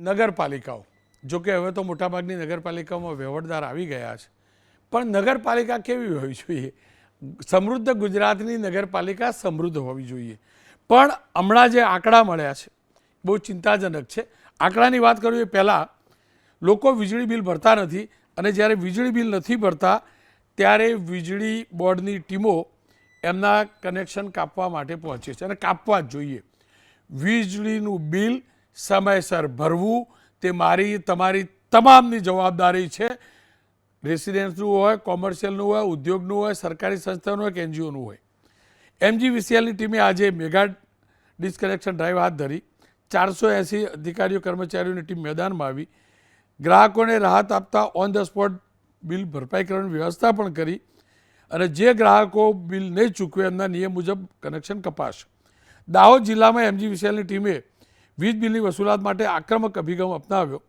નગરપાલિકાઓ, જો કે હવે તો મોટાભાગની નગરપાલિકાઓમાં વહીવટદાર આવી ગયા છે, પણ નગરપાલિકા કેવી હોવી જોઈએ? સમૃદ્ધ ગુજરાતની નગરપાલિકા સમૃદ્ધ હોવી જોઈએ. પણ હમણાં જે આંકડા મળ્યા છે બહુ ચિંતાજનક છે. આંકડાની વાત કરું એ પહેલાં લોકો વીજળી બિલ ભરતા નથી, અને જ્યારે વીજળી બિલ નથી ભરતા ત્યારે વીજળી બોર્ડની ટીમો એમના કનેક્શન કાપવા માટે પહોંચે છે, અને કાપવા જ જોઈએ. વીજળીનું બિલ સમયસર ભરવું તે મારી તમારી તમામની જવાબદારી છે. રેસિડેન્સનું હોય, કોમર્શિયલનું હોય, ઉદ્યોગનું હોય, સરકારી સંસ્થાનું હોય કે એનજીઓનું હોય. MGVCLની ટીમે આજે મેગા ડિસ્કનેક્શન ડ્રાઈવ હાથ ધરી. 480 અધિકારીઓ કર્મચારીઓની ટીમ મેદાનમાં આવી. ગ્રાહકોને રાહત આપતા ઓન ધ સ્પોટ બિલ ભરપાઈ કરવાની વ્યવસ્થા પણ કરી, અને જે ગ્રાહકો બિલ નહીં ચૂકવે એમના નિયમ મુજબ કનેક્શન કપાશે. દાહોદ જિલ્લામાં MGVCLની ટીમે વીજ બિલની વસૂલાત માટે આક્રમક અભિગમ અપનાવ્યો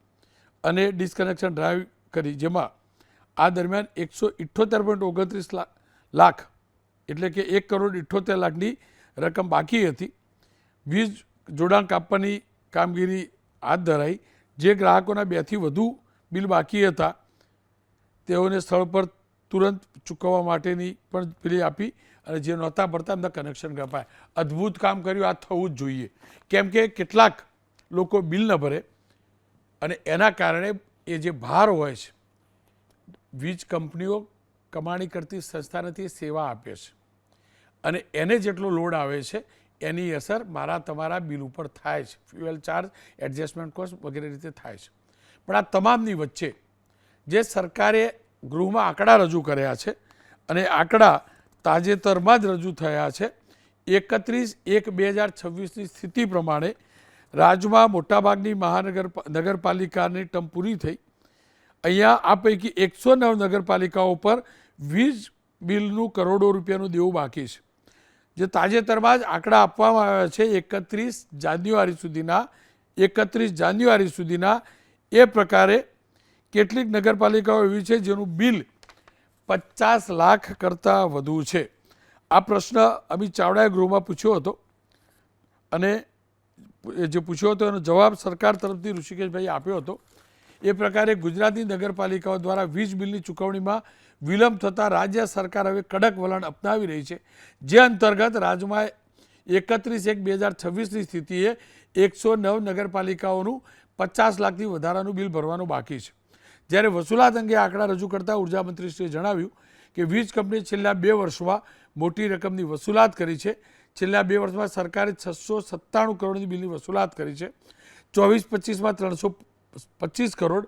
અને ડિસ્કનેક્શન ડ્રાઈવ કરી, જેમાં આ દરમિયાન 178.29 લાખ એટલે કે 1,78,00,000ની રકમ બાકી હતી. વીજ જોડાણ કાપવાની કામગીરી હાથ ધરાઈ. જે ગ્રાહકોના 2થી વધુ બિલ બાકી હતા તેઓને સ્થળ પર તુરંત ચૂકવવા માટેની પણ પેલી આપી, અને જે નહોતા ભરતા એમના કનેક્શન કપાય. અદ્ભુત કામ કર્યું. આ થવું જ જોઈએ, કેમ કે કેટલાક લોકો બિલ ન ભરે અને એના કારણે એ જે ભાર હોય છે, વીજ કંપનીઓ કમાણી કરતી સંસ્થા નથી, સેવા આપે છે, અને એને જેટલો લોડ આવે છે એની અસર મારા તમારા બિલ ઉપર થાય છે. ફ્યુએલ ચાર્જ, એડજસ્ટમેન્ટ કોસ્ટ વગેરે રીતે થાય છે. પણ આ તમામની વચ્ચે જે સરકારે ગૃહમાં આંકડા રજૂ કર્યા છે, અને આંકડા તાજેતરમાં જ રજૂ થયા છે, 31/1/2026ની સ્થિતિ પ્રમાણે રાજ્યમાં મોટાભાગની નગરપાલિકાની ટર્મ પૂરી થઈ. અહીંયા આ પૈકી 109 નગરપાલિકાઓ પર વીજ બિલનું કરોડો રૂપિયાનું દેવું બાકી છે. જે તાજેતરમાં જ આંકડા આપવામાં આવ્યા છે 31 જાન્યુઆરી સુધીના, એ પ્રકારે કેટલીક નગરપાલિકાઓ એવી છે જેનું બિલ 50 લાખ કરતાં વધુ છે. આ પ્રશ્ન અમિત ચાવડાએ ગૃહમાં પૂછ્યો હતો, અને જે પૂછ્યો હતો એનો જવાબ સરકાર તરફથી ઋષિકેશભાઈ આપ્યો હતો. એ પ્રકારે ગુજરાતની નગરપાલિકાઓ દ્વારા વીજ બિલની ચૂકવણીમાં વિલંબ થતાં રાજ્ય સરકાર હવે કડક વલણ અપનાવી રહી છે, જે અંતર્ગત રાજ્યમાં 31/1/2026ની સ્થિતિએ 109 નગરપાલિકાઓનું 50 લાખથી વધારાનું બિલ ભરવાનું બાકી છે. જ્યારે વસૂલાત અંગે આંકડા રજૂ કરતાં ઉર્જામંત્રીશ્રીએ જણાવ્યું કે વીજ કંપનીએ છેલ્લા 2 વર્ષમાં મોટી રકમની વસૂલાત કરી છે. છેલ્લા 2 વર્ષમાં સરકારે 697 કરોડની બિલની વસૂલાત કરી છે. 24-25માં 325 કરોડ,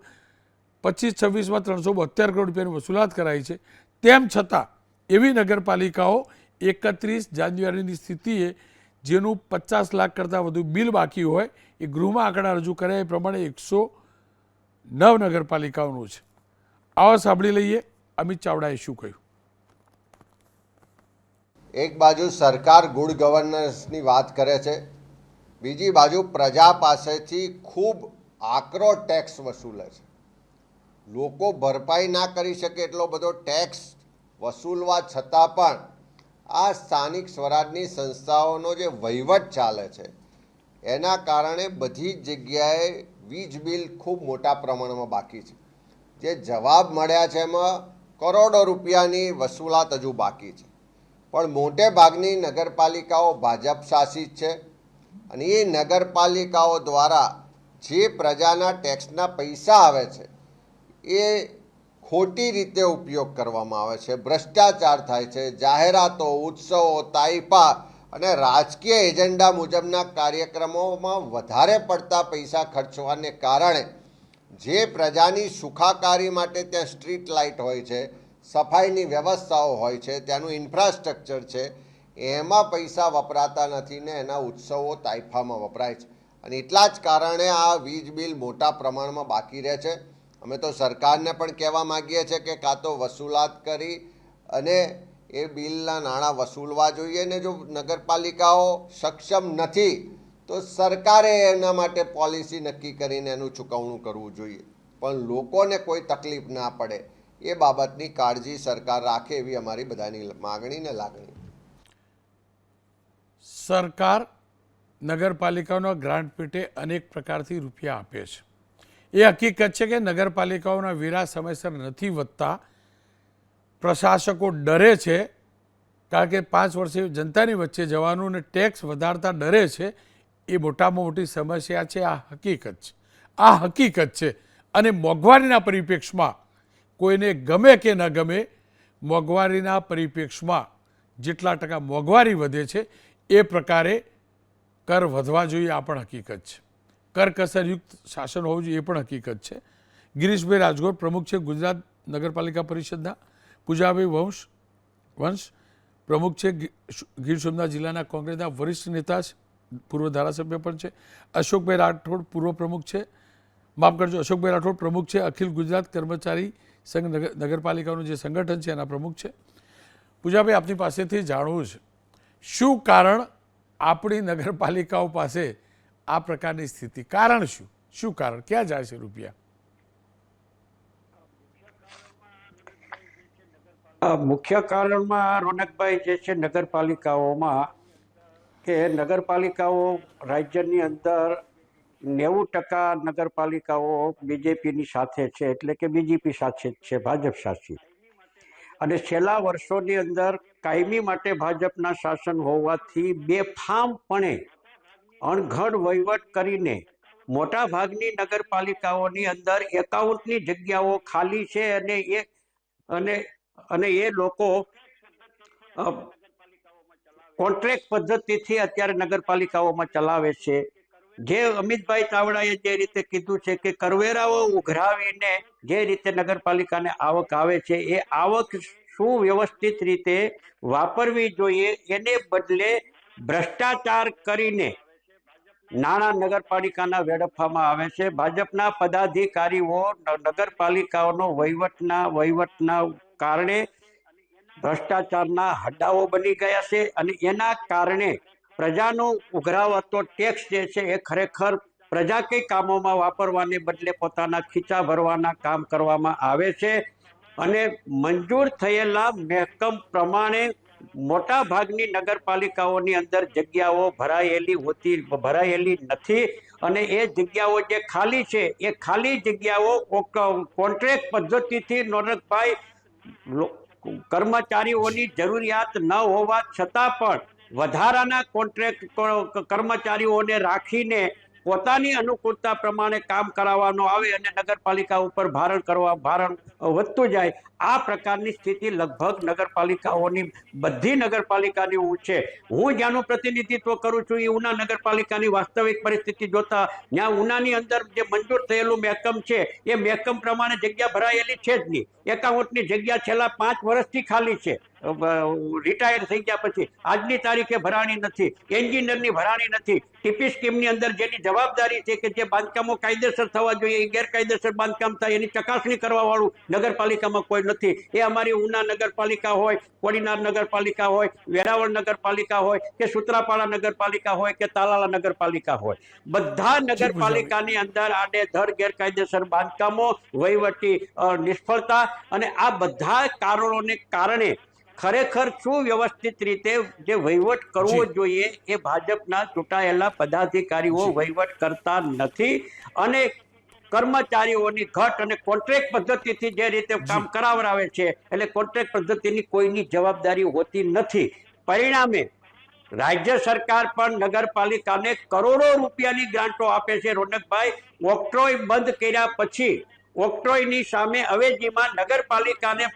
25-26માં 372 કરોડ રૂપિયાની વસૂલાત કરાઈ છે. તેમ છતાં એવી નગરપાલિકાઓ 31 જાન્યુઆરીની સ્થિતિએ જેનું 50 લાખ કરતાં વધુ બિલ બાકી હોય, એ ગૃહમાં આંકડા રજૂ કર્યા એ પ્રમાણે 109 નગરપાલિકાઓનું છે. આવો સાંભળી લઈએ અમિત ચાવડાએ શું કહ્યું. એક બાજુ સરકાર ગુડ ગવર્નન્સની વાત કરે છે, બીજી બાજુ પ્રજા પાસેથી ખૂબ આકરો ટેક્સ વસૂલે છે. લોકો ભરપાઈ ના કરી શકે એટલો બધો ટેક્સ વસૂલવા છતાં પણ આ સ્થાનિક સ્વરાજની સંસ્થાઓનો જે વહીવટ ચાલે છે એના કારણે બધી જ જગ્યાએ વીજ બિલ ખૂબ મોટા પ્રમાણમાં બાકી છે. જે જવાબ મળ્યા છે એમાં કરોડો રૂપિયાની વસૂલાત હજુ બાકી છે. પણ મોટે ભાગની નગરપાલિકાઓ ભાજપ શાસિત છે, અને એ નગરપાલિકાઓ દ્વારા જે પ્રજાના ટેક્સના પૈસા આવે છે એ ખોટી રીતે ઉપયોગ કરવામાં આવે છે. ભ્રષ્ટાચાર થાય છે. જાહેરાતો, ઉત્સવો, તાઇફા અને રાજકીય એજન્ડા મુજબના કાર્યક્રમોમાં વધારે પડતા પૈસા ખર્ચવાને કારણે જે પ્રજાની સુખાકારી માટે ત્યાં સ્ટ્રીટ લાઇટ હોય છે, સફાઈની વ્યવસ્થાઓ હોય છે, ત્યાંનું ઇન્ફ્રાસ્ટ્રક્ચર છે, એમાં પૈસા વપરાતા નથી ને એના ઉત્સવો તાઇફામાં વપરાય છે. અને એટલા જ કારણે આ વીજ બિલ મોટા પ્રમાણમાં બાકી રહે છે. અમે તો સરકારને પણ કહેવા માગીએ છીએ કે કાં તો વસૂલાત કરી અને એ બિલના નાણાં વસૂલવા જોઈએ, ને જો નગરપાલિકાઓ સક્ષમ નથી તો સરકારે એના માટે પોલિસી નક્કી કરીને એનું ચૂકવણું કરવું જોઈએ. પણ લોકોને કોઈ તકલીફ ના પડે એ બાબતની કાળજી સરકાર રાખે એવી અમારી બધાની માગણી ને લાગણી. સરકાર નગરપાલિકાઓના ગ્રાન્ટ પેટે અનેક પ્રકારથી રૂપિયા આપે છે, એ હકીકત છે કે નગરપાલિકાઓના વેરા સમયસર નથી વધતા, પ્રશાસકો ડરે છે, કારણ કે 5 વર્ષે જનતાની વચ્ચે જવાનું અને ટેક્સ વધારતા ડરે છે. એ મોટામાં મોટી સમસ્યા છે. આ હકીકત છે. અને મોંઘવારીના પરિપ્રેક્ષમાં કોઈને ગમે કે ન ગમે, મોંઘવારીના પરિપ્રેક્ષમાં જેટલા ટકા મોંઘવારી વધે છે એ પ્રકારે કર વધવા જોઈએ, આ પણ હકીકત છે. કરકસરયુક્ત શાસન હોવું જોઈએ, એ પણ હકીકત છે. ગિરીશભાઈ રાજગોર પ્રમુખ છે ગુજરાત નગરપાલિકા પરિષદના, પૂજાભાઈ વંશ પ્રમુખ છે ગીર સોમનાથ જિલ્લાના કોંગ્રેસના વરિષ્ઠ નેતા છે, પૂર્વ ધારાસભ્ય પણ છે. અશોકભાઈ રાઠોડ પૂર્વ પ્રમુખ છે, માફ કરજો, અશોકભાઈ રાઠોડ પ્રમુખ છે અખિલ ગુજરાત કર્મચારી સંઘ નગરપાલિકાનું જે સંગઠન છે એના પ્રમુખ છે. પૂજાભાઈ, આપની પાસેથી જાણવું છે, શું કારણ આપણી નગરપાલિકાઓ પાસે આ પ્રકારની સ્થિતિ? કારણ શું કારણ? ક્યાં જાય છે રૂપિયા? મુખ્ય કારણમાં રોનકભાઈ જે છે નગરપાલિકાઓમાં, કે નગરપાલિકાઓ રાજ્યની અંદર 90% નગરપાલિકાઓ બીજેપીની સાથે છે, એટલે કે બીજેપી સાથે જ છે, ભાજપ શાસિત. અને છેલ્લા વર્ષોની અંદર કાયમી માટે ભાજપના શાસન હોવાથી બેફામપણે અણઘડ વહીવટ કરીને મોટા ભાગની નગરપાલિકાઓની અંદર એકાઉન્ટની જગ્યાઓ ખાલી છે. અને એ લોકો કોન્ટ્રાક્ટ પદ્ધતિથી અત્યારે નગરપાલિકાઓમાં ચલાવે છે. જે અમિતભાઈ ચાવડાએ જે રીતે કીધું છે કે કરવેરાઓ ઉઘરાવીને જે રીતે નગરપાલિકાને આવક આવે છે, એ આવક સુવ્યવસ્થિત રીતે વાપરવી જોઈએ, એને બદલે ભ્રષ્ટાચાર કરીને નાણાં નગરપાલિકાના વેડફવામાં આવે છે. ભાજપના પદાધિકારીઓ નગરપાલિકાઓનો વહીવટના કારણે ભ્રષ્ટાચારના હડ્ડાઓ બની ગયા છે. અને એના કારણે પ્રજાનો ઉઘરાવાતો ટેક્સ જે છે એ ખરેખર પ્રજા કઈ કામોમાં વાપરવાને બદલે પોતાના ખીચા ભરવાના કામ કરવામાં આવે છે. અને મંજૂર થયેલા મહેકમ પ્રમાણે મોટા ભાગની નગરપાલિકાઓની અંદર જગ્યાઓ ભરાયેલી નથી. અને એ જગ્યાઓ જે ખાલી છે એ ખાલી જગ્યાઓ કોન્ટ્રાક્ટ પદ્ધતિથી નોનકભાઈ કર્મચારીઓની જરૂરિયાત ન હોવા છતાં પણ વધારાના કોન્ટ્રાક્ટ કર્મચારીઓને રાખીને પોતાની અનુકૂળતા પ્રમાણે કામ કરાવવાનો આવે અને નગરપાલિકા ઉપર ભારણ વધતું જાય. આ પ્રકારની સ્થિતિ લગભગ નગરપાલિકાઓની બધી નગરપાલિકાની છે. હું જ્યાંનું પ્રતિનિધિત્વ કરું છું એ ઉના નગરપાલિકાની વાસ્તવિક પરિસ્થિતિ જોતા ત્યાં ઉનાની અંદર જે મંજૂર થયેલું મહેકમ છે એ મહેકમ પ્રમાણે જગ્યા ભરાયેલી છે જ નહીં. એકાઉન્ટની જગ્યા છેલ્લા 5 વર્ષથી ખાલી છે. રિટાયર થઈ ગયા પછી આજની તારીખે ભરાણી નથી, એન્જિનિયરની ભરાણી નથી. ટીપી સ્કીમની અંદર જેની જવાબદારી છે કે જે બાંધકામો કાયદેસર થવા જોઈએ એ ગેરકાયદેસર બાંધકામ થાય એની ચકાસણી કરવા વાળું નગરપાલિકામાં કોઈ નથી. એ અમારી ઉના નગરપાલિકા હોય, કોડીનાર નગરપાલિકા હોય, વેરાવળ નગરપાલિકા હોય કે સૂત્રાપાડા નગરપાલિકા હોય કે તાલાલા નગરપાલિકા હોય, બધા નગરપાલિકાની અંદર આડેધડ ગેરકાયદેસર બાંધકામો, વહીવટી નિષ્ફળતા અને આ બધા કારણોને કારણે ખરેખર સુવ્યવસ્થિત રીતે જે વહીવટ કરવો જોઈએ એ ભાજપના ચૂંટાયેલા પદાધિકારીઓ વહીવટ કરતા નથી. અને કર્મચારીઓની ઘટ અને કોન્ટ્રાક્ટ પદ્ધતિથી જે રીતે કામ કરાવરાવે છે, એટલે કોન્ટ્રાક્ટ પદ્ધતિની કોઈની જવાબદારી હોતી નથી. પરિણામે રાજ્ય સરકાર પણ નગરપાલિકાને કરોડો રૂપિયાની ગ્રાન્ટો આપે છે. રોનકભાઈ, ઓક્ટ્રોય બંધ કર્યા પછી ઓક્ટ્રોયની સામે અવેજીમાં નગરપાલિકાને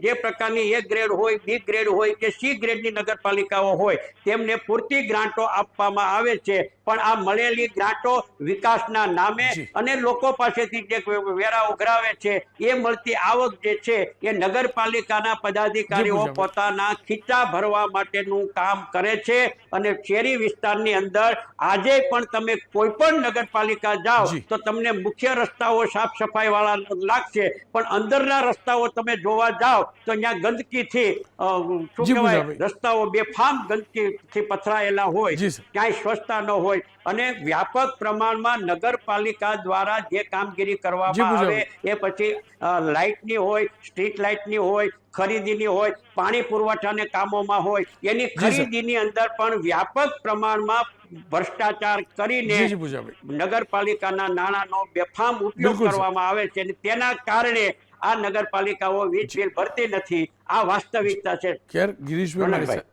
જે પ્રકારની A ગ્રેડ હોય, B ગ્રેડ હોય કે C ગ્રેડની નગરપાલિકાઓ હોય તેમને પૂરતી ગ્રાન્ટો આપવામાં આવે છે. પણ આ મળેલી ગ્રાન્ટો વિકાસના નામે અને લોકો પાસેથી જે વેરા ઉઘરાવે છે એ મળતી આવક જે છે એ નગરપાલિકાના પદાધિકારીઓ પોતાના ખીચા ભરવા માટેનું કામ કરે છે. અને શહેરી વિસ્તારની અંદર આજે પણ તમે કોઈ પણ નગરપાલિકા જાઓ તો તમને મુખ્ય રસ્તાઓ સાફ સફાઈ વાળા લાગશે, પણ અંદરના રસ્તાઓ તમે જોવા જાઓ તો ત્યાં ગંદકીથી શું કહેવાય, રસ્તાઓ બેફામ ગંદકીથી પથરાયેલા હોય, ક્યાંય સ્વચ્છતા ન હોય. અને વ્યાપક પ્રમાણમાં નગરપાલિકા દ્વારા જે કામગીરી કરવામાં આવે એ પછી લાઇટની હોય, સ્ટ્રીટ લાઇટની હોય ખરીદીની હોય, પાણી પુરવઠાને કામોમાં હોય, એની જી સર. ખરીદીની અંદર પણ વ્યાપક પ્રમાણમાં ભ્રષ્ટાચાર કરીને જી પૂજાભાઈ, નગરપાલિકાના નાણાંનો બેફામ ઉપયોગ બિલકુલ સર. કરવામાં આવે છે અને તેના કારણે આ નગરપાલિકાઓ વીજ બિલ ભરતી નથી. આ વાસ્તવિકતા છે. ખેર ગિરીશભાઈ મારી રોનકભાઈ.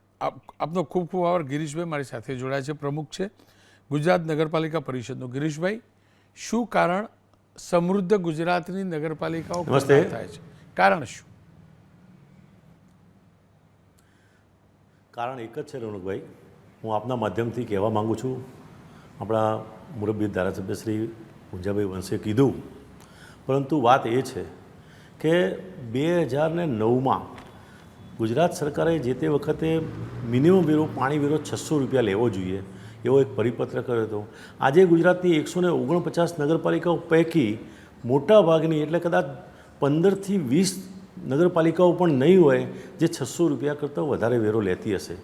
આપનો ખૂબ ખૂબ આભાર. ગિરીશભાઈ મારી સાથે જોડાયા છે, પ્રમુખ છે ગુજરાત નગરપાલિકા પરિષદનો. ગિરીશભાઈ, શું કારણ સમૃદ્ધ ગુજરાતની નગરપાલિકાઓ નમસ્તે. પસાર થાય છે? કારણ શું? કારણ એક જ છે રોનકભાઈ, હું આપના માધ્યમથી કહેવા માગું છું, આપણા મુરબ્બી ધારાસભ્ય શ્રી પૂંજાભાઈ વંશે કીધું, પરંતુ વાત એ છે કે 2009માં ગુજરાત સરકારે જે તે વખતે મિનિમમ વેરો પાણી વેરો 600 રૂપિયા લેવો જોઈએ એવો એક પરિપત્ર કર્યો હતો. આજે ગુજરાતની 149 નગરપાલિકાઓ પૈકી મોટા ભાગની એટલે કદાચ 15થી 20 નગરપાલિકાઓ પણ નહીં હોય જે 600 રૂપિયા કરતાં વધારે વેરો લેતી હશે.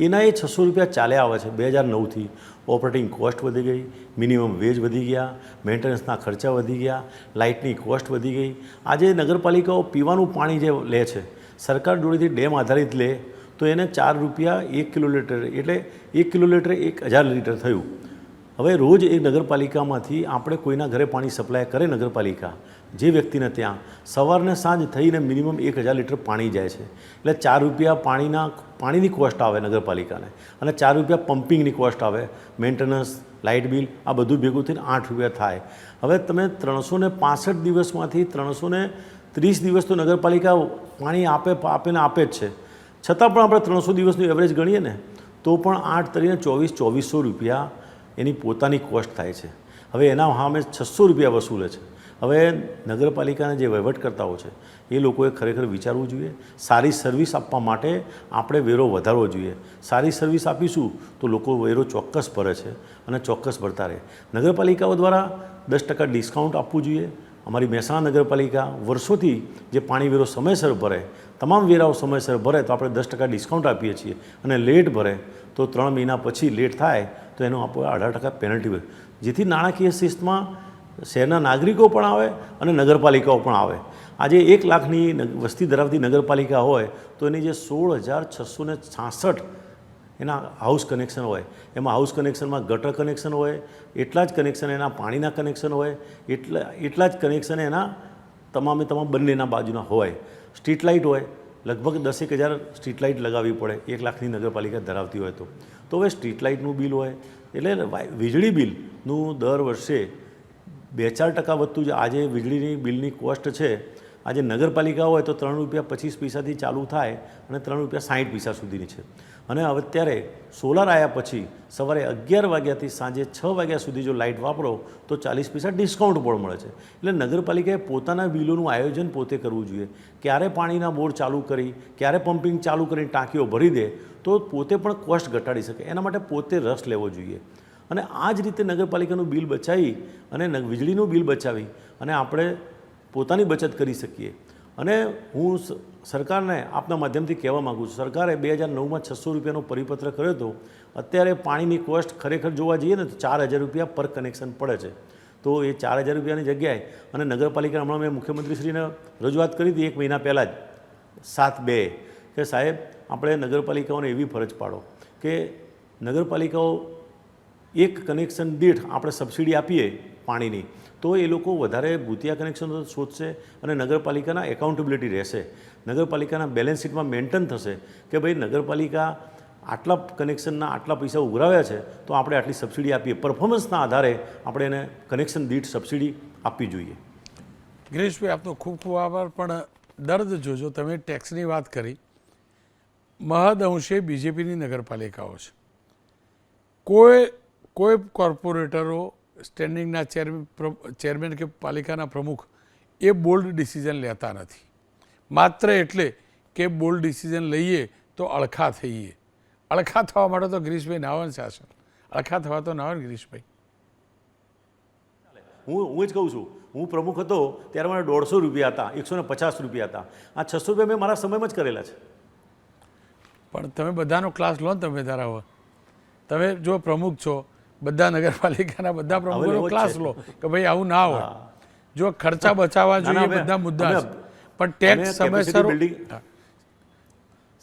એના એ 600 રૂપિયા ચાલ્યા આવે છે. 2009થી ઓપરેટિંગ કોસ્ટ વધી ગઈ, મિનિમમ વેજ વધી ગયા, મેન્ટેનન્સના ખર્ચા વધી ગયા, લાઇટની કોસ્ટ વધી ગઈ. આજે નગરપાલિકાઓ પીવાનું પાણી જે લે છે સરકાર જોડેથી ડેમ આધારિત લે તો એને 4 રૂપિયા 1 કિલોલીટર એટલે 1 કિલોલીટર 1000 લીટર થયું. હવે રોજ એક નગરપાલિકામાંથી આપણે કોઈના ઘરે પાણી સપ્લાય કરે નગરપાલિકા, જે વ્યક્તિને ત્યાં સવારને સાંજ થઈને મિનિમમ 1000 લીટર પાણી જાય છે. એટલે 4 રૂપિયા પાણીની કોસ્ટ આવે નગરપાલિકાને અને 4 રૂપિયા પમ્પિંગની કોસ્ટ આવે, મેન્ટેનન્સ, લાઇટ બિલ, આ બધું ભેગું થઈને 8 રૂપિયા થાય. હવે તમે 365 દિવસમાંથી 330 દિવસ તો નગરપાલિકા પાણી આપે જ છે, છતાં પણ આપણે 300 દિવસનું એવરેજ ગણીએ ને તો પણ 8 તરીને 2400 રૂપિયા એની પોતાની કોસ્ટ થાય છે. હવે એના સામે 600 રૂપિયા વસૂલે છે. હવે નગરપાલિકાના જે વહીવટકર્તાઓ છે એ લોકોએ ખરેખર વિચારવું જોઈએ. સારી સર્વિસ આપવા માટે આપણે વેરો વધારવો જોઈએ. સારી સર્વિસ આપીશું તો લોકો વેરો ચોક્કસ ભરે છે અને ચોક્કસ ભરતા રહે. નગરપાલિકાઓ દ્વારા 10% ડિસ્કાઉન્ટ આપવું જોઈએ. અમારી મહેસાણા નગરપાલિકા વર્ષોથી જે પાણી વેરો સમયસર ભરે, તમામ વેરાઓ સમયસર ભરે તો આપણે 10% ડિસ્કાઉન્ટ આપીએ છીએ અને લેટ ભરે તો 3 મહિના પછી લેટ થાય તો એનો આપણે 18% પેનલ્ટી હોય, જેથી નાણાકીય શિસ્તમાં શહેરના નાગરિકો પણ આવે અને નગરપાલિકાઓ પણ આવે. આજે 1 લાખની વસ્તી ધરાવતી નગરપાલિકા હોય તો એની જે 16,666 એના હાઉસ કનેક્શન હોય, એમાં હાઉસ કનેક્શનમાં ગટર કનેક્શન હોય, એટલા જ કનેક્શન એના પાણીના કનેક્શન હોય, એટલા જ કનેક્શન એના તમામ બંનેના બાજુના હોય. સ્ટ્રીટ લાઇટ હોય, લગભગ 10,000 સ્ટ્રીટ લાઇટ લગાવવી પડે 1 લાખની નગરપાલિકા ધરાવતી હોય તો હવે સ્ટ્રીટ લાઇટનું બિલ હોય એટલે વીજળી બિલનું દર વર્ષે 2-4% વધતું છે. આજે વીજળીની બિલની કોસ્ટ છે આજે નગરપાલિકા હોય તો 3 રૂપિયા 25 પૈસાથી ચાલુ થાય અને 3 રૂપિયા 60 પૈસા સુધીની છે. અને હવે અત્યારે સોલાર આવ્યા પછી સવારે 11 વાગ્યાથી સાંજે 6 વાગ્યા સુધી જો લાઇટ વાપરો તો 40 પૈસા ડિસ્કાઉન્ટ પણ મળે છે. એટલે નગરપાલિકાએ પોતાના બિલોનું આયોજન પોતે કરવું જોઈએ. ક્યારે પાણીના બોર ચાલુ કરી, ક્યારે પમ્પિંગ ચાલુ કરીને ટાંકીઓ ભરી દે તો પોતે પણ કોસ્ટ ઘટાડી શકે. એના માટે પોતે રસ લેવો જોઈએ. અને આ જ રીતે નગરપાલિકાનું બિલ બચાવી અને વીજળીનું બિલ બચાવી અને આપણે પોતાની બચત કરી શકીએ. અને હું સરકારને આપના માધ્યમથી કહેવા માગું છું, સરકારે 2009માં 600 રૂપિયાનો પરિપત્ર કર્યો હતો. અત્યારે પાણીની કોસ્ટ ખરેખર જોવા જઈએ ને તો 4000 રૂપિયા પર કનેક્શન પડે છે. તો એ 4000 રૂપિયાની જગ્યાએ અને નગરપાલિકા હમણાં મેં મુખ્યમંત્રીશ્રીને રજૂઆત કરી હતી 1 મહિના પહેલાં જ 7/2 કે સાહેબ આપણે નગરપાલિકાઓને એવી ફરજ પાડો કે નગરપાલિકાઓ એક કનેક્શન દીઠ આપણે સબસિડી આપીએ પાણીની તો એ લોકો વધારે ભૂતિયા કનેક્શન શોધશે અને નગરપાલિકાના એકાઉન્ટેબિલિટી રહેશે. નગરપાલિકાના બેલેન્સ શીટમાં મેન્ટેન થશે કે ભાઈ નગરપાલિકા આટલા કનેક્શનના આટલા પૈસા ઉઘરાવ્યા છે તો આપણે આટલી સબસિડી આપીએ. પરફોર્મન્સના આધારે આપણે એને કનેક્શન દીઠ સબસિડી આપવી જોઈએ. ગિરીશભાઈ, આપનો ખૂબ ખૂબ આભાર. પણ દર્દ જોજો, તમે ટેક્સની વાત કરી, મહદ અંશે બીજેપીની નગરપાલિકાઓ છે. કોઈ કોર્પોરેટરો, સ્ટેન્ડિંગના ચેરમેન કે પાલિકાના પ્રમુખ એ બોલ્ડ ડિસિઝન લેતા નથી. માત્ર એટલે કે બોલ્ડ ડિસિઝન લઈએ તો અળખા થઈએ. અળખા થવા માટે તો ગિરીશભાઈ નાવન શાસન, અળખા થવા તો નાવન ગિરીશભાઈ. હું જ કહું છું, હું પ્રમુખ હતો ત્યારે મને 150 રૂપિયા હતા, 150 રૂપિયા હતા. આ 600 રૂપિયા મેં મારા સમયમાં જ કરેલા છે. પણ તમે બધાનો ક્લાસ લો ને, તમે ધરાવો, તમે જો પ્રમુખ છો, બધા નગરપાલિકાના બધા પ્રમુખોનો ક્લાસ લો કે ભાઈ આવું ના હોય. જો ખર્ચા બચાવવા જોઈએ બધા મુદ્દા છે, પણ ટેક્સ સમયસર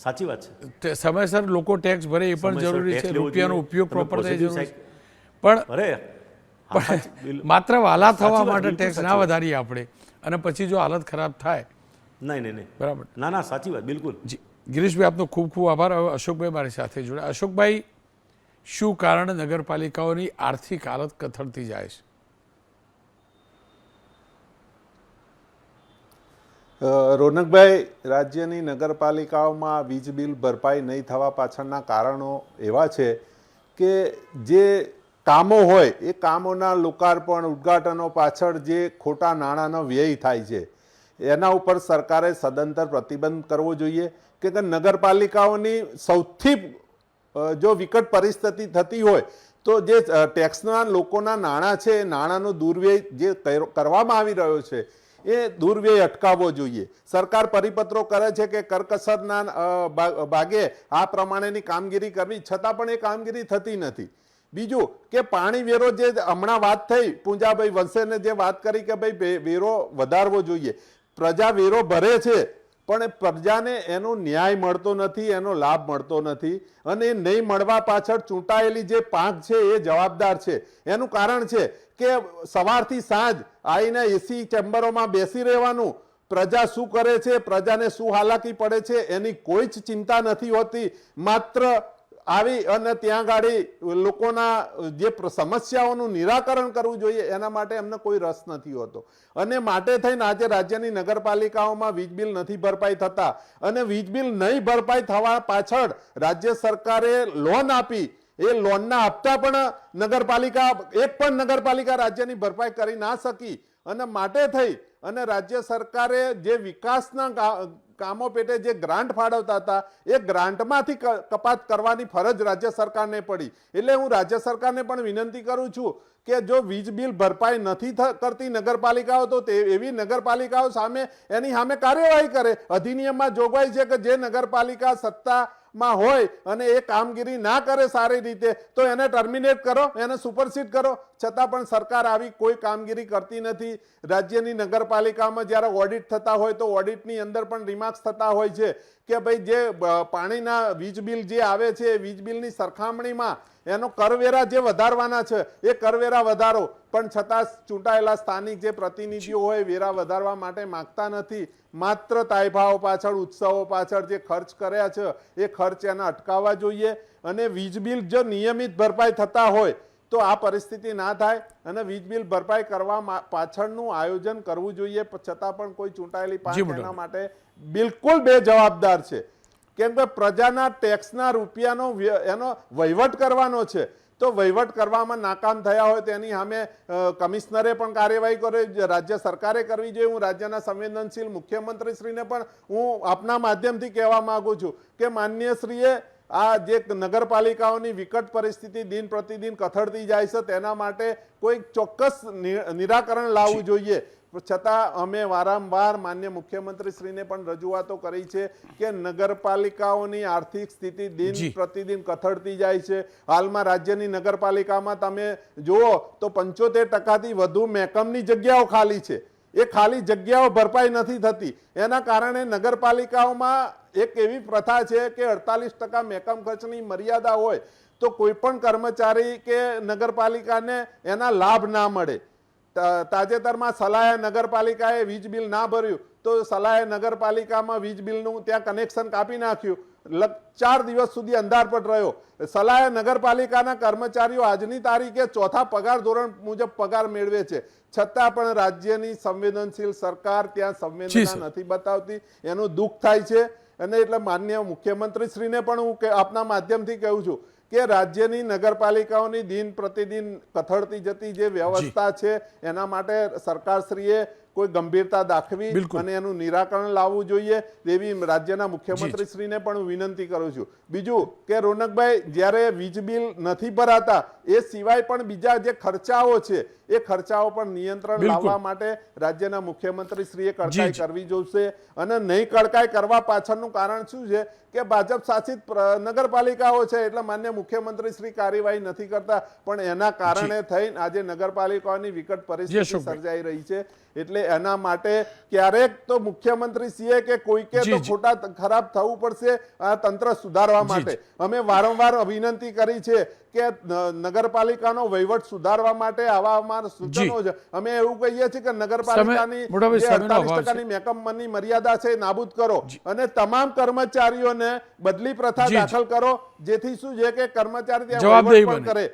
સાચી વાત છે. સમયસર લોકો ટેક્સ ભરે એ પણ સમયસર જરૂરી tax છે, લેવો રૂપિયાનો જોઈએ. ઉપયોગ તમે પ્રોપર થાય positive જરૂરી છે. side- પણ અરે હા, સાચી- માત્ર વાલા થવા સાચી વાત, માટે બિલકુલ ટેક્સ સાચી ના વાત. વધારીએ આપણે, અને પછી જો હાલત ખરાબ થાય. નહીં. બરાબર. ના ના, સાચી વાત, બિલકુલ. જી ગિરીશભાઈ, આપનો ખૂબ ખૂબ આભાર. હવે અશોકભાઈ મારી સાથે જોડે. અશોકભાઈ, શું કારણે નગરપાલિકાઓની આર્થિક હાલત કથળતી જાય છે? રોનકભાઈ, રાજ્યની નગરપાલિકાઓમાં વીજ બિલ ભરપાઈ નહીં થવા પાછળના કારણો એવા છે કે જે કામો હોય એ કામોના લોકાર્પણ ઉદ્ઘાટનો પાછળ જે ખોટા નાણાંનો વ્યય થાય છે એના ઉપર સરકારે સદંતર પ્રતિબંધ કરવો જોઈએ કે નગરપાલિકાઓની સૌથી જો વિકટ પરિસ્થિતિ થતી હોય તો જે ટેક્સના લોકોના નાણાં છે એ નાણાંનો દુર્વ્યય જે કરવામાં આવી રહ્યો છે એ દુર્વ્યય અટકાવવો જોઈએ. સરકાર પરિપત્રો કરે છે કે કરકસરના ભાગે આ પ્રમાણેની કામગીરી કરવી, છતાં પણ એ કામગીરી થતી નથી. બીજું કે પાણી વેરો જે હમણાં વાત થઈ, પૂંજાભાઈ વંશેને જે વાત કરી કે ભાઈ વેરો વધારવો જોઈએ. પ્રજા વેરો ભરે છે પણ પ્રજાને એનો ન્યાય મળતો નથી, એનો લાભ મળતો નથી, અને એ નહીં મળવા પાછળ ચૂંટાયેલી જે પાંખ છે એ જવાબદાર છે. એનું કારણ છે કે સવારથી સાંજ આવીને એસી ચેમ્બરોમાં બેસી રહેવાનું, પ્રજા શું કરે છે, પ્રજાને શું હાલાકી પડે છે એની કોઈ જ ચિંતા નથી હોતી. માત્ર આવી અને ત્યાં ગાડી લોકોના જે સમસ્યાઓનું નિરાકરણ કરવું જોઈએ એના માટે એમને કોઈ રસ નથી હોતો, અને માટે થઈને આજે રાજ્યની નગરપાલિકાઓમાં વીજ બિલ નથી ભરપાઈ થતા, અને વીજ બિલ નહીં ભરપાઈ થવા પાછળ રાજ્ય સરકારે લોન આપી, એ લોનના હપ્તા પણ નગરપાલિકા એક પણ નગરપાલિકા રાજ્યની ભરપાઈ કરી ના શકી, અને માટે થઈ અને રાજ્ય સરકારે જે વિકાસના કામો પેટે જે ગ્રાન્ટ ફાળવતા હતા એ ગ્રાન્ટમાંથી કપાત કરવાની ફરજ રાજ્ય સરકારને પડી. એટલે હું રાજ્ય સરકારને પણ વિનંતી કરું છું કે જો વીજ બિલ ભરપાઈ નથી કરતી નગરપાલિકાઓ તો એવી નગરપાલિકાઓ સામે એની સામે કાર્યવાહી કરે. અધિનિયમમાં જોગવાઈ છે કે જે નગરપાલિકા સત્તામાં હોય અને એ કામગીરી ના કરે સારી રીતે તો એને ટર્મિનેટ કરો, એને સુપરસીડ કરો. છતાં પણ સરકાર આવી કોઈ કામગીરી કરતી નથી. રાજ્યની નગરપાલિકામાં જ્યારે ઓડિટ થતા હોય તો ઓડિટની અંદર પણ રિમાર્ક્સ થતા હોય છે કે ભાઈ જે પાણીના વીજ બિલ જે આવે છે એ વીજ બિલની સરખામણીમાં એનો કરવેરા જે વધારવાના છે એ કરવેરા વધારો, પણ છતાં ચૂંટાયેલા સ્થાનિક જે પ્રતિનિધિઓ હોય વેરા વધારવા માટે માંગતા નથી. માત્ર તાઇફાઓ પાછળ, ઉત્સવો પાછળ જે ખર્ચ કર્યા છે એ ખર્ચ એને અટકાવવા જોઈએ, અને વીજ બિલ જો નિયમિત ભરપાઈ થતા હોય તો આ પરિસ્થિતિ ના થાય, અને વીજ બિલ ભરપાઈ કરવા પાછળનું આયોજન કરવું જોઈએ. છતાં પણ કોઈ ચૂંટાયેલી પાંખ એના માટે બિલકુલ બેજવાબદાર છે. કેમ કે પ્રજાના ટેક્સના રૂપિયાનો એનો વહીવટ કરવાનો છે, તો વહીવટ કરવામાં નાકામ થયા હોય તેની સામે કમિશનરે પણ કાર્યવાહી કરે, રાજ્ય સરકારે કરવી જોઈએ. હું રાજ્યના સંવેદનશીલ મુખ્યમંત્રીશ્રીને પણ હું આપના માધ્યમથી કહેવા માંગુ છું કે માનનીય શ્રીએ આ જે નગરપાલિકાઓની વિકટ પરિસ્થિતિ દિન પ્રતિદિન કથળતી જાય છે તેના માટે કોઈ ચોક્કસ નિરાકરણ લાવવું જોઈએ. છતાં અમે વારંવાર માન્ય મુખ્યમંત્રીશ્રીને પણ રજૂઆતો કરી છે કે નગરપાલિકાઓની આર્થિક સ્થિતિ દિન પ્રતિદિન કથળતી જાય છે. હાલમાં રાજ્યની નગરપાલિકામાં તમે જુઓ તો 75% વધુ મહેકમની જગ્યાઓ ખાલી છે. એ ખાલી જગ્યાઓ ભરપાઈ નથી થતી. એના કારણે નગરપાલિકાઓમાં એક એવી પ્રથા છે કે 48% મહેકમ ખર્ચની મર્યાદા હોય તો કોઈ પણ કર્મચારી કે નગરપાલિકાને એના લાભ ના મળે. તાજેતરમાં સલાયા નગરપાલિકાએ વીજ બિલ ના ભર્યું તો સલાયા નગરપાલિકામાં વીજ બિલનું ત્યાં કનેક્શન કાપી નાખ્યું. 4 દિવસ સુધી અંધારપટ રહ્યો. સલાયા નગરપાલિકાના કર્મચારીઓ આજની તારીખે ચોથા પગાર ધોરણ મુજબ પગાર મેળવે છે, છતાં પણ રાજ્યની સંવેદનશીલ સરકાર ત્યાં સંવેદના નથી બતાવતી. એનું દુઃખ થાય છે. અને એટલે માનનીય મુખ્યમંત્રીશ્રીને પણ હું આપના માધ્યમથી કહું છું કે રાજ્યની નગરપાલિકાઓની દિન પ્રતિદિન કથળતી જતી જે વ્યવસ્થા છે એના માટે સરકારશ્રીએ કોઈ ગંભીરતા દાખવી અને એનું નિરાકરણ લાવવું જોઈએ એવી રાજ્યના મુખ્યમંત્રીશ્રીને પણ વિનંતી કરું છું. બીજું કે રોનકભાઈ, જ્યારે વીજ બિલ નથી ભરાતા એ સિવાય પણ બીજા જે ખર્ચાઓ છે એ ખર્ચાઓ પર નિયંત્રણ બિલકુલ. લાવવા માટે રાજ્યના મુખ્યમંત્રીશ્રીએ કડકાઈ કરવી જોઈશે. અને નહીં કડકાઈ કરવા પાછળનું કારણ શું છે કે ભાજપ શાસિત નગરપાલિકાઓ છે એટલે માન્ય મુખ્યમંત્રી શ્રી કાર્યવાહી નથી કરતા, પણ એના કારણે થઈને આજે નગરપાલિકાઓની વિકટ પરિસ્થિતિ અશોકભાઈ. સર્જાઈ રહી છે. એટલે એના માટે ક્યારેક તો મુખ્યમંત્રીશ્રીએ કે કોઈકે તો ખોટા ખરાબ થવું પડશે આ તંત્ર સુધારવા માટે. અમે વારંવાર વિનંતી કરી છે કે નગરપાલિકાનો વહીવટ સુધારવા માટે આવા અમારા સૂચનો છે. અમે એવું કહીએ છીએ કે નગરપાલિકાની મોટાભાઈ, જે સમયનો અભાવ 48% મેકમની મર્યાદા છે એ નાબૂદ કરો અને તમામ કર્મચારીઓને બદલી પ્રથા દાખલ કરો, જેથી શું છે કે કર્મચારી ત્યાં જવાબદેહી વહીવટ પણ બને. કરે.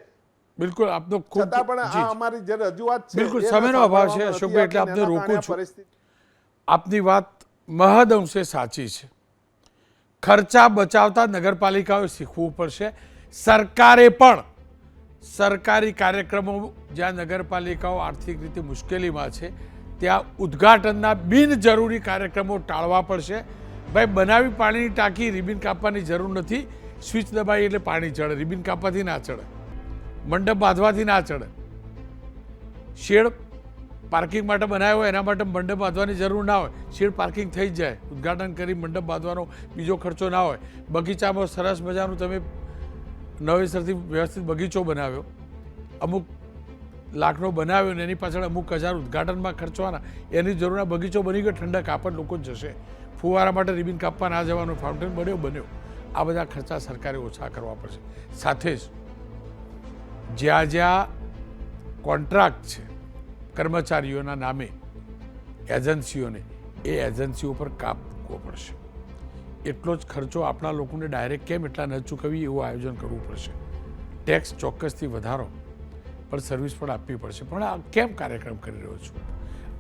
બિલકુલ, આપનો ખૂબ છતાં પણ જી, આ અમારી જે રજૂઆત છે બિલકુલ, એ સમયનો અભાવ છે, સાંભળવામાં અશોકભાઈ, એટલે નથી આપને આવતી. રોકું એના છું. કારણે પરિસ્થિતિ આપની વાત મહદ અંશે સાચી છે. ખર્ચા બચાવતા નગરપાલિકાઓએ શીખવું પડશે. સરકારે પણ સરકારી કાર્યક્રમો જ્યાં નગરપાલિકાઓ આર્થિક રીતે મુશ્કેલીમાં છે ત્યાં ઉદ્ઘાટનના બિનજરૂરી કાર્યક્રમો ટાળવા પડશે. ભાઈ, બનાવી પાણીની ટાંકી રિબિન કાપવાની જરૂર નથી. સ્વિચ દબાઈ એટલે પાણી ચડે, રિબિન કાપવાથી ના ચડે, મંડપ બાંધવાથી ના ચડે. શેડ પાર્કિંગ માટે બનાવ્યો હોય એના માટે મંડપ બાંધવાની જરૂર ના હોય, શેડ પાર્કિંગ થઈ જ જાય. ઉદ્ઘાટન કરી મંડપ બાંધવાનો બીજો ખર્ચો ના હોય. બગીચામાં સરસ મજાનું તમે નવેસરથી વ્યવસ્થિત બગીચો બનાવ્યો, અમુક લાખનો બનાવ્યો ને એની પાછળ અમુક હજાર ઉદ્ઘાટનમાં ખર્ચવાના, એની જરૂર ના. બગીચો બની ગયો, ઠંડક આપણ લોકો જશે. ફુવારા માટે રિબિન કાપવા ના જવાનું, ફાઉન્ટેન બન્યો. આ બધા ખર્ચા સરકારે ઓછા કરવા પડશે. સાથે જ જ્યાં જ્યાં કોન્ટ્રાક્ટ છે કર્મચારીઓના નામે એજન્સીઓને, એ એજન્સીઓ પર કાપ મૂકવો પડશે. એટલો જ ખર્ચો આપણા લોકોને ડાયરેક્ટ કેમ એટલા ન ચૂકવીએ એવું આયોજન કરવું પડશે. ટેક્સ ચોક્કસથી વધારો, પણ સર્વિસ પણ આપવી પડશે. પણ આ કેમ કાર્યક્રમ કરી રહ્યો છું?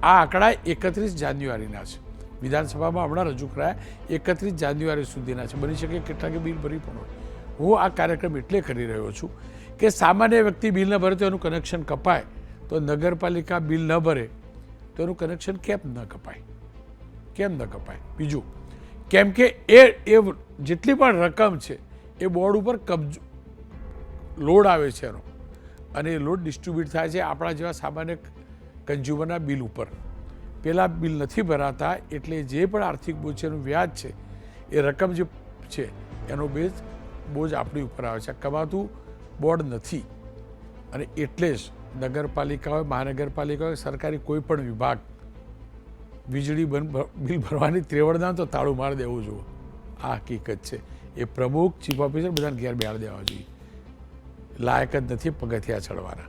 આ આંકડા 31 જાન્યુઆરીના છે. વિધાનસભામાં હમણાં રજૂ કરાયા 31 જાન્યુઆરી સુધીના છે. બની શકે કેટલાકે બિલ ભરી પણ હોય. હું આ કાર્યક્રમ એટલે કરી રહ્યો છું કે સામાન્ય વ્યક્તિ બિલ ન ભરે તો એનું કનેક્શન કપાય, તો નગરપાલિકા બિલ ન ભરે તો એનું કનેક્શન કેમ ન કપાય? કેમ ન કપાય? બીજું, કેમ કે એ જેટલી પણ રકમ છે એ બોર્ડ ઉપર કબજો લોડ આવે છે એનો, અને એ લોડ ડિસ્ટ્રીબ્યુટ થાય છે આપણા જેવા સામાન્ય કન્ઝ્યુમરના બિલ ઉપર. પેલા બિલ નથી ભરાતા એટલે જે પણ આર્થિક બોજ છે એનું વ્યાજ છે, એ રકમ જે છે એનો બોજ આપણી ઉપર આવે છે. કમાતું બોર્ડ નથી. અને એટલે જ નગરપાલિકાઓએ, મહાનગરપાલિકાઓએ, સરકારી કોઈ પણ વિભાગ વીજળી બિલ ભરવાની ત્રેવડના તો તાળું મારી દેવું જોઈએ. આ હકીકત છે. એ પ્રમુખ, ચીફ ઓફિસર બધાને ઘેર બેહાડી દેવા જોઈએ. લાયક જ નથી પગથિયા ચડવાના.